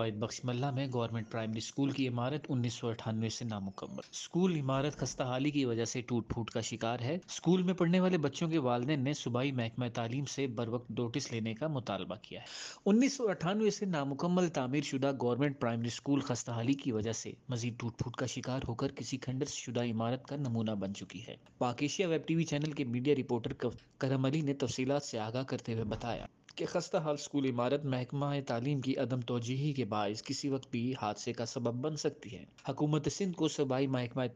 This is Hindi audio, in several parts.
वाहिद बख्श मल्ला में गवर्नमेंट प्राइमरी स्कूल की इमारत 1998 से नामुकम्मल। स्कूल इमारत खस्ताहाली की वजह से टूट फूट का शिकार है। स्कूल में पढ़ने वाले बच्चों के वालिदैन ने सूबाई महकमा तालीम से बरवक्त नोटिस लेने का मुतालबा किया है। 1998 से नामुकम्मल तामीर शुदा गवर्नमेंट प्राइमरी स्कूल खस्ताहाली की वजह से मजीद टूट फूट का शिकार होकर किसी खंडर शुदा इमारत का नमूना बन चुकी है। पाक एशिया वेब टीवी चैनल के मीडिया रिपोर्टर करम अली ने तफसीलात से आगाह करते हुए बताया कि खस्ता हाल स्कूल इमारत महकमा तालीम की अदम तोजीही के बायस किसी वक्त भी हादसे का सबब बन सकती है। हुकूमत सिंध को सूबाई महकमा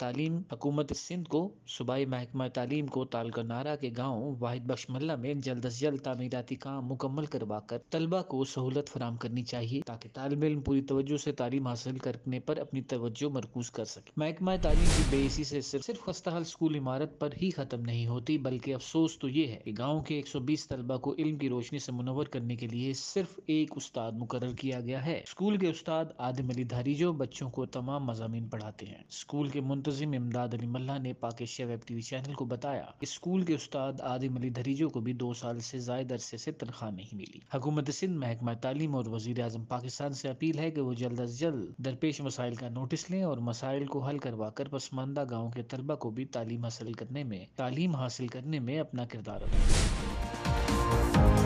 तालीम को तालकनारा के गाँव वाहिद बख्श मल्ला में जल्द अज जल्द तामीराती काम मुकम्मल करवाकर तलबा को सहूलत फराम करनी चाहिए ताकि तालिब इल्म पूरी तवज्जो से तालीम हासिल करने पर अपनी तवज्जो मरकूज कर सके। महकमा तालीम की बेइसी से सिर्फ खस्ता हाल स्कूल इमारत पर ही खत्म नहीं होती, बल्कि अफसोस तो ये है कि गाँव के 120 तलबा को इल्म की रोशनी से मुनव्वर करने के लिए सिर्फ एक उस्ताद मुकर्रर किया गया है। स्कूल के उस्ताद आदिम अली धारीजो बच्चों को तमाम मज़ामीन पढ़ाते हैं। स्कूल के मुंतजिम इमदाद अली मल्ला ने पाक एशिया वेब टीवी चैनल को बताया कि स्कूल के उस्ताद आदिम अली धारीजो को भी 2 साल से ज़ायद अरसे से तनख्वाह नहीं मिली। हुकूमत सिंध, महकमा तालीम और वज़ीर आज़म पाकिस्तान से अपील है कि वो जल्द अज जल्द दरपेश मसाइल का नोटिस लें और मसाइल को हल करवाकर पसमानदा गाँव के तलबा को भी तालीम हासिल करने में अपना किरदार अदा करें।